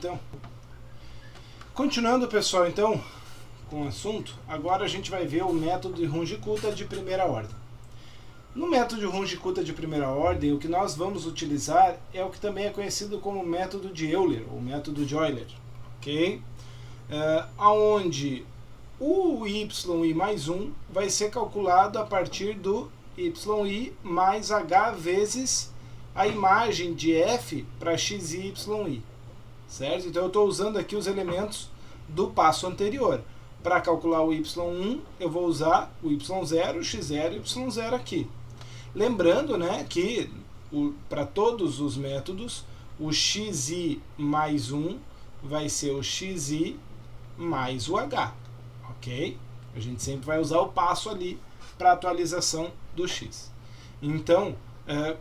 Então, continuando, pessoal, então, com o assunto, agora a gente vai ver o método de Runge-Kutta de primeira ordem. No método de Runge-Kutta de primeira ordem, o que nós vamos utilizar é o que também é conhecido como método de Euler, ou método de Euler, ok? Onde o yi mais 1 vai ser calculado a partir do yi mais h vezes a imagem de f para xi, yi. Certo? Então eu estou usando aqui os elementos do passo anterior. Para calcular o y1, eu vou usar o y0, x0 e y0 aqui. Lembrando, né, que para todos os métodos, o xi mais 1 vai ser o xi mais o h. Ok? A gente sempre vai usar o passo ali para atualização do x. Então,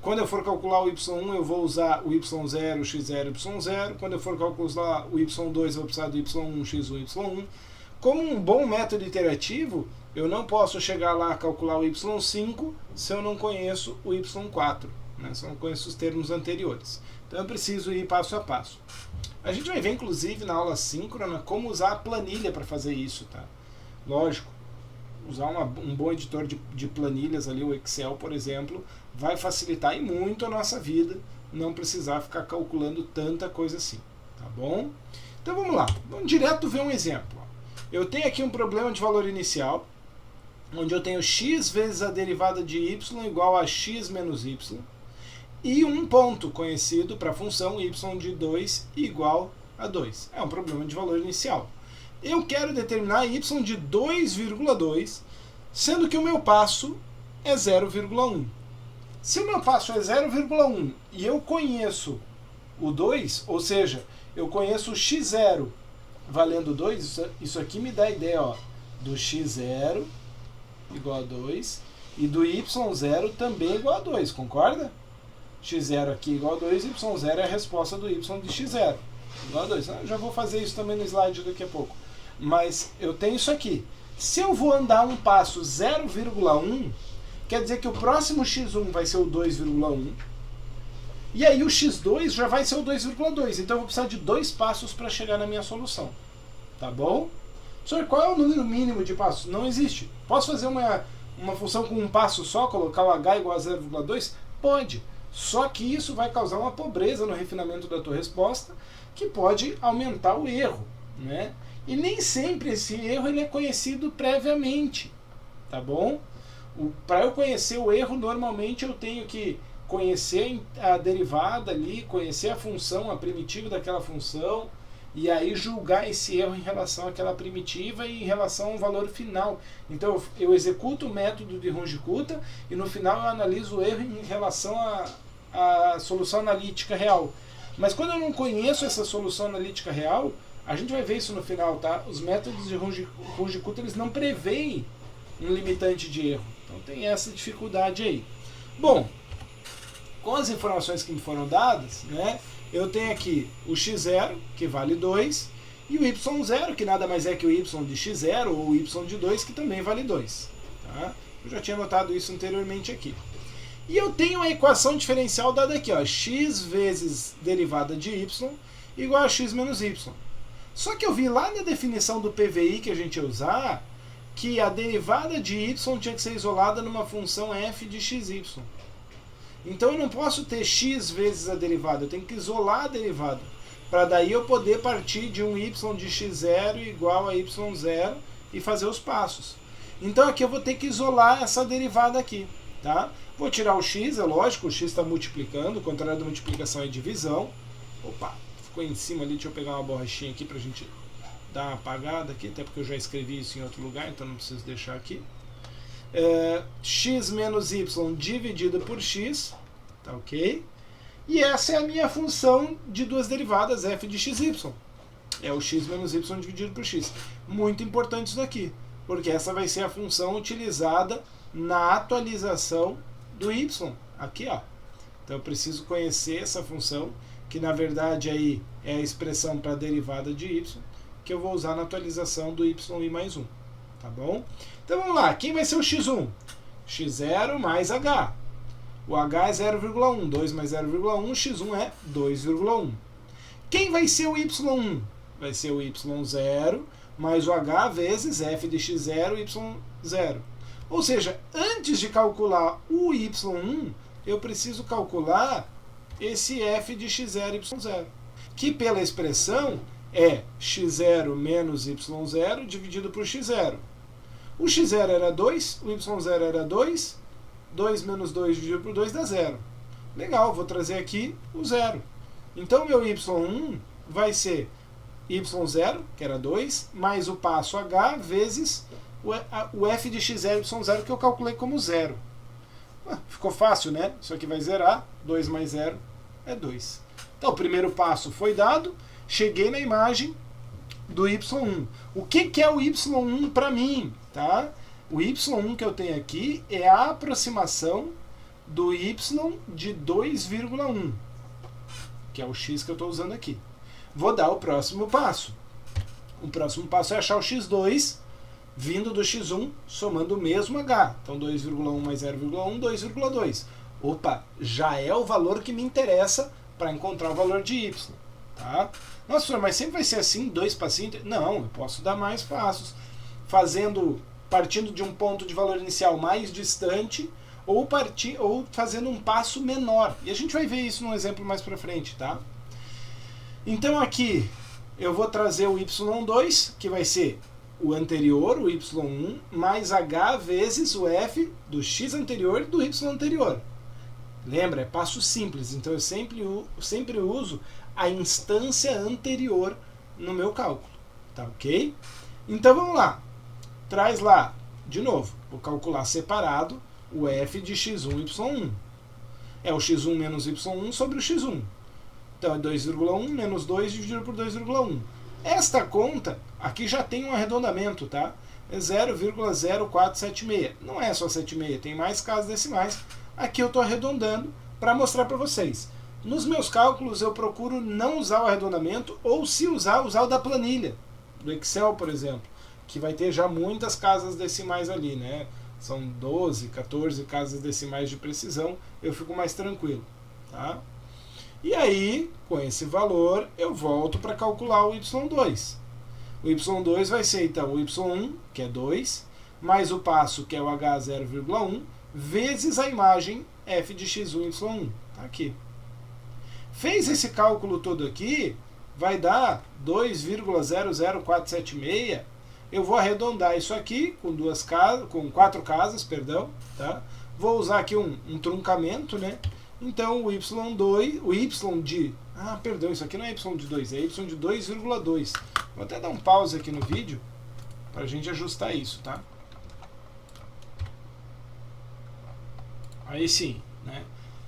quando eu for calcular o y1, eu vou usar o y0, x0 e y0. Quando eu for calcular o y2, eu vou precisar do y1, x1 e y1. Como um bom método iterativo, eu não posso chegar lá a calcular o y5 se eu não conheço o y4, né? Se eu não conheço os termos anteriores. Então eu preciso ir passo a passo. A gente vai ver, inclusive, na aula síncrona, como usar a planilha para fazer isso, tá? Lógico, usar um bom editor de planilhas ali, o Excel, por exemplo, vai facilitar e muito a nossa vida, não precisar ficar calculando tanta coisa assim, tá bom? Então vamos lá, vamos direto ver um exemplo. Eu tenho aqui um problema de valor inicial, onde eu tenho x vezes a derivada de y igual a x menos y, e um ponto conhecido para a função y de 2 igual a 2. É um problema de valor inicial. Eu quero determinar y de 2,2, sendo que o meu passo é 0,1. Se o meu passo é 0,1 e eu conheço o 2, ou seja, eu conheço o x0 valendo 2, isso aqui me dá a ideia, ó, do x0 igual a 2 e do y0 também igual a 2, concorda? x0 aqui igual a 2, y0 é a resposta do y de x0 igual a 2. Eu já vou fazer isso também no slide daqui a pouco. Mas eu tenho isso aqui. Se eu vou andar um passo 0,1, quer dizer que o próximo x1 vai ser o 2,1. E aí o x2 já vai ser o 2,2. Então eu vou precisar de 2 passos para chegar na minha solução. Tá bom? Senhor, qual é o número mínimo de passos? Não existe. Posso fazer uma função com um passo só, colocar o h igual a 0,2? Pode. Só que isso vai causar uma pobreza no refinamento da tua resposta, que pode aumentar o erro, né? E nem sempre esse erro ele é conhecido previamente, tá bom? Para eu conhecer o erro, normalmente eu tenho que conhecer a derivada ali, conhecer a função, a primitiva daquela função, e aí julgar esse erro em relação àquela primitiva e em relação ao valor final. Então eu executo o método de Runge-Kutta e no final eu analiso o erro em relação à solução analítica real. Mas quando eu não conheço essa solução analítica real, a gente vai ver isso no final, tá? Os métodos de Runge-Kutta, eles não preveem um limitante de erro. Então tem essa dificuldade aí. Bom, com as informações que me foram dadas, né, eu tenho aqui o x0, que vale 2, e o y0, que nada mais é que o y de x0, ou o y de 2, que também vale 2. Tá? Eu já tinha notado isso anteriormente aqui. E eu tenho a equação diferencial dada aqui, ó, x vezes derivada de y igual a x menos y. Só que eu vi lá na definição do PVI que a gente ia usar, que a derivada de y tinha que ser isolada numa função f de xy. Então eu não posso ter x vezes a derivada, eu tenho que isolar a derivada, para daí eu poder partir de um y de x0 igual a y0 e fazer os passos. Então aqui eu vou ter que isolar essa derivada aqui, tá? Vou tirar o x, é lógico, o x está multiplicando, o contrário da multiplicação é divisão. Opa, ficou em cima ali, deixa eu pegar uma borrachinha aqui para a gente dar uma apagada aqui, até porque eu já escrevi isso em outro lugar, então não preciso deixar aqui. X menos y dividido por x, tá ok? E essa é a minha função de duas derivadas, f de xy. É o x menos y dividido por x. Muito importante isso daqui, porque essa vai ser a função utilizada na atualização do y, aqui ó. Então eu preciso conhecer essa função, que na verdade aí é a expressão para a derivada de y, que eu vou usar na atualização do yi mais 1, tá bom? Então vamos lá, quem vai ser o x1? x0 mais h. O h é 0,1, 2 mais 0,1, x1 é 2,1. Quem vai ser o y1? Vai ser o y0 mais o h vezes f de x0 y0. Ou seja, antes de calcular o y1, eu preciso calcular esse f de x0 y0, que pela expressão é x0 menos y0 dividido por x0. O x0 era 2, o y0 era 2, 2 menos 2 dividido por 2 dá 0. Legal, vou trazer aqui o 0. Então, meu y1 vai ser y0, que era 2, mais o passo h vezes o f de x0 y0, que eu calculei como 0. Ficou fácil, né? Isso aqui vai zerar, 2 mais 0 é 2. Então, o primeiro passo foi dado, cheguei na imagem do y1. O que é o y1 para mim? Tá? O y1 que eu tenho aqui é a aproximação do y de 2,1, que é o x que eu estou usando aqui. Vou dar o próximo passo. O próximo passo é achar o x2 vindo do x1, somando o mesmo h. Então, 2,1 mais 0,1, 2,2. Opa, já é o valor que me interessa para encontrar o valor de y. Tá? Nossa, professor, mas sempre vai ser assim, 2 passinhos? Não, eu posso dar mais passos. Partindo de um ponto de valor inicial mais distante, ou fazendo um passo menor. E a gente vai ver isso num exemplo mais para frente, tá? Então aqui eu vou trazer o y2, que vai ser o anterior, o y1, mais h vezes o f do x anterior e do y anterior. Lembra, é passo simples, então eu sempre uso a instância anterior no meu cálculo, tá ok? Então vamos lá, traz lá, de novo, vou calcular separado o f de x1 e y1. É o x1 menos y1 sobre o x1. Então é 2,1 menos 2 dividido por 2,1. Esta conta, aqui já tem um arredondamento, tá? É 0,0476. Não é só 76, tem mais casas decimais. Aqui eu estou arredondando para mostrar para vocês. Nos meus cálculos eu procuro não usar o arredondamento, ou se usar o da planilha, do Excel, por exemplo, que vai ter já muitas casas decimais ali, né? São 12, 14 casas decimais de precisão, eu fico mais tranquilo, tá? E aí, com esse valor, eu volto para calcular o y2. O y2 vai ser, então, o y1, que é 2, mais o passo, que é o h 0,1, vezes a imagem f de x1 y1. Tá aqui. Fez esse cálculo todo aqui, vai dar 2,00476. Eu vou arredondar isso aqui com 4 casas, perdão, tá? Vou usar aqui um truncamento, né? Então o y2, o y de... Ah, perdão, isso aqui não é y de 2, é y de 2,2. Vou até dar um pause aqui no vídeo para a gente ajustar isso, tá? Aí sim, né?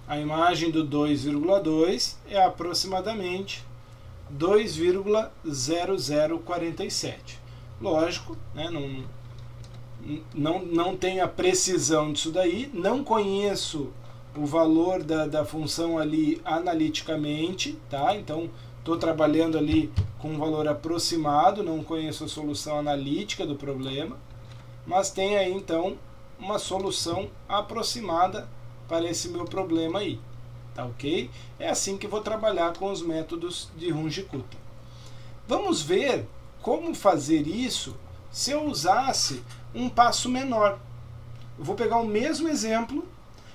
A imagem do 2,2 é aproximadamente 2,0047. Lógico, né? Não tem a precisão disso daí, não conheço o valor da função ali analiticamente, tá? Então, estou trabalhando ali com um valor aproximado, não conheço a solução analítica do problema, mas tem aí, então, uma solução aproximada para esse meu problema aí, tá ok? É assim que vou trabalhar com os métodos de Runge-Kutta. Vamos ver como fazer isso se eu usasse um passo menor. Eu vou pegar o mesmo exemplo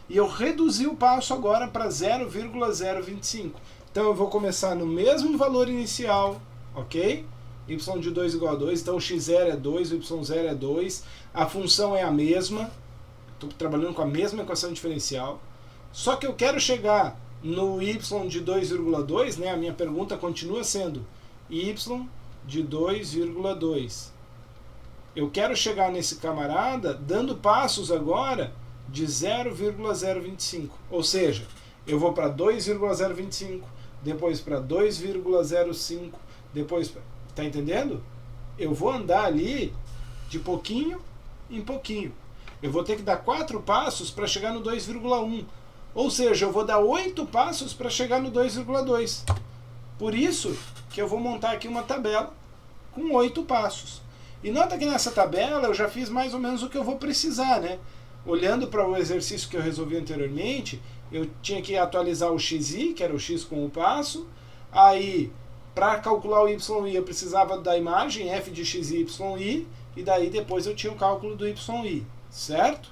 e eu reduzi o passo agora para 0,025. Então eu vou começar no mesmo valor inicial, ok? Y de 2 igual a 2, então o x0 é 2, o y0 é 2, a função é a mesma, estou trabalhando com a mesma equação diferencial, só que eu quero chegar no y de 2,2, né? A minha pergunta continua sendo y de 2,2. Eu quero chegar nesse camarada dando passos agora de 0,025. Ou seja, eu vou para 2,025, depois para 2,05, depois... Tá entendendo? Eu vou andar ali de pouquinho em pouquinho. Eu vou ter que dar 4 passos para chegar no 2,1. Ou seja, eu vou dar 8 passos para chegar no 2,2. Por isso que eu vou montar aqui uma tabela com 8 passos. E nota que nessa tabela eu já fiz mais ou menos o que eu vou precisar, né? Olhando para o exercício que eu resolvi anteriormente, eu tinha que atualizar o xi, que era o x com o passo, aí Para calcular o YI eu precisava da imagem f de x e YI, e daí depois eu tinha o cálculo do YI, certo?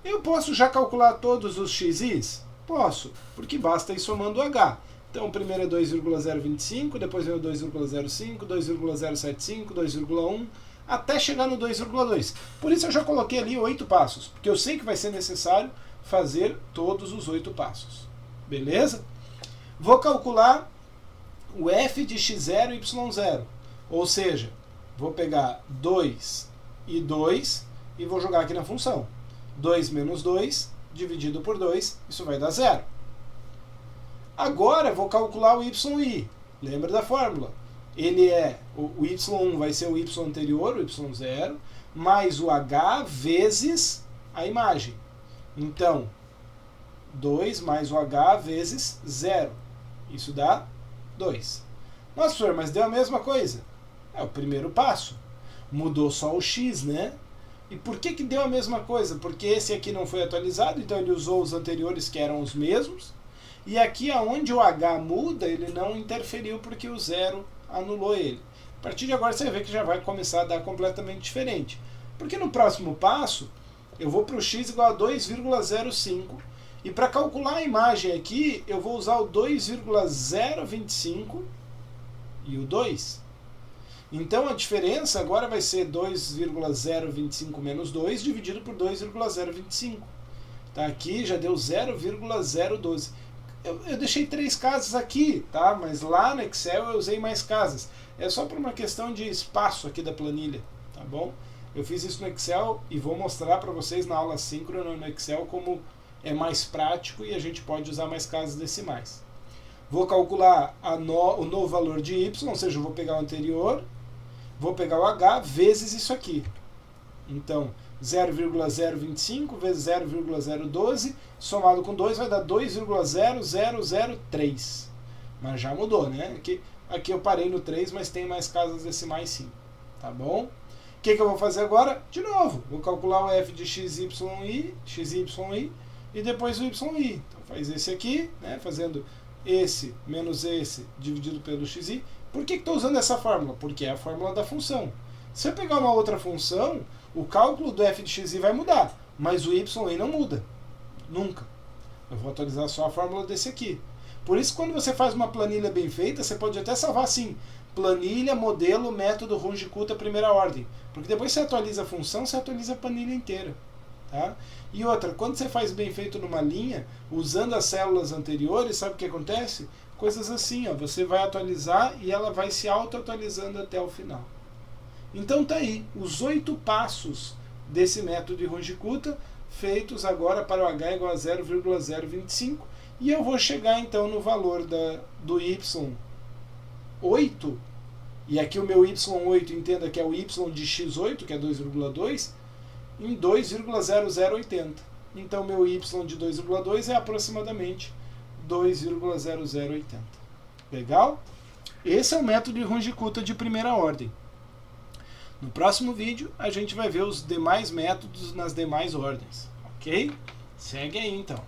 Eu posso já calcular todos os xi's? Posso, porque basta ir somando o h. Então o primeiro é 2,025, depois vem o 2,05, 2,075, 2,1, até chegar no 2,2. Por isso eu já coloquei ali 8 passos, porque eu sei que vai ser necessário fazer todos os 8 passos. Beleza? Vou calcular o f de x0 e y0. Ou seja, vou pegar 2 e 2 e vou jogar aqui na função. 2 menos 2 dividido por 2, isso vai dar 0. Agora eu vou calcular o YI. Lembra da fórmula? Ele é, o Y1 vai ser o Y anterior, o Y0, mais o H vezes a imagem. Então, 2 mais o H vezes 0. Isso dá 2. Nossa, professor, mas deu a mesma coisa. É o primeiro passo. Mudou só o X, né? E por que deu a mesma coisa? Porque esse aqui não foi atualizado, então ele usou os anteriores que eram os mesmos. E aqui onde o H muda, ele não interferiu porque o 0 anulou ele. A partir de agora você vê que já vai começar a dar completamente diferente. Porque no próximo passo, eu vou para o x igual a 2,05. E para calcular a imagem aqui, eu vou usar o 2,025 e o 2. Então a diferença agora vai ser 2,025 menos 2 dividido por 2,025. Tá? Aqui já deu 0,012. Eu deixei 3 casas aqui, tá? Mas lá no Excel eu usei mais casas. É só por uma questão de espaço aqui da planilha, tá bom? Eu fiz isso no Excel e vou mostrar para vocês na aula síncrona no Excel como é mais prático e a gente pode usar mais casas decimais. Vou calcular o novo valor de y, ou seja, eu vou pegar o anterior, vou pegar o h vezes isso aqui. Então, 0,025 vezes 0,012, somado com 2 vai dar 2,0003. Mas já mudou, né? Aqui eu parei no 3, mas tem mais casas decimais sim. Tá bom? O que eu vou fazer agora? De novo, vou calcular o f de xyi, e depois o yi. Então faz esse aqui, né? Fazendo esse menos esse dividido pelo xi. Por que estou usando essa fórmula? Porque é a fórmula da função. Se eu pegar uma outra função, o cálculo do f de xi vai mudar, mas o yi não muda. Nunca. Eu vou atualizar só a fórmula desse aqui. Por isso, quando você faz uma planilha bem feita, você pode até salvar assim, planilha, modelo, método, Runge-Kutta, primeira ordem. Porque depois você atualiza a função, você atualiza a planilha inteira. Tá? E outra, quando você faz bem feito numa linha, usando as células anteriores, sabe o que acontece? Coisas assim, ó, você vai atualizar e ela vai se auto-atualizando até o final. Então tá aí, os 8 passos desse método de Runge-Kutta, feitos agora para o h igual a 0,025, e eu vou chegar então no valor do y8, e aqui o meu y8, entenda que é o y de x8, que é 2,2, em 2,0080. Então meu y de 2,2 é aproximadamente 2,0080. Legal? Esse é o método de Runge-Kutta de primeira ordem. No próximo vídeo, a gente vai ver os demais métodos nas demais ordens. Ok? Segue aí, então.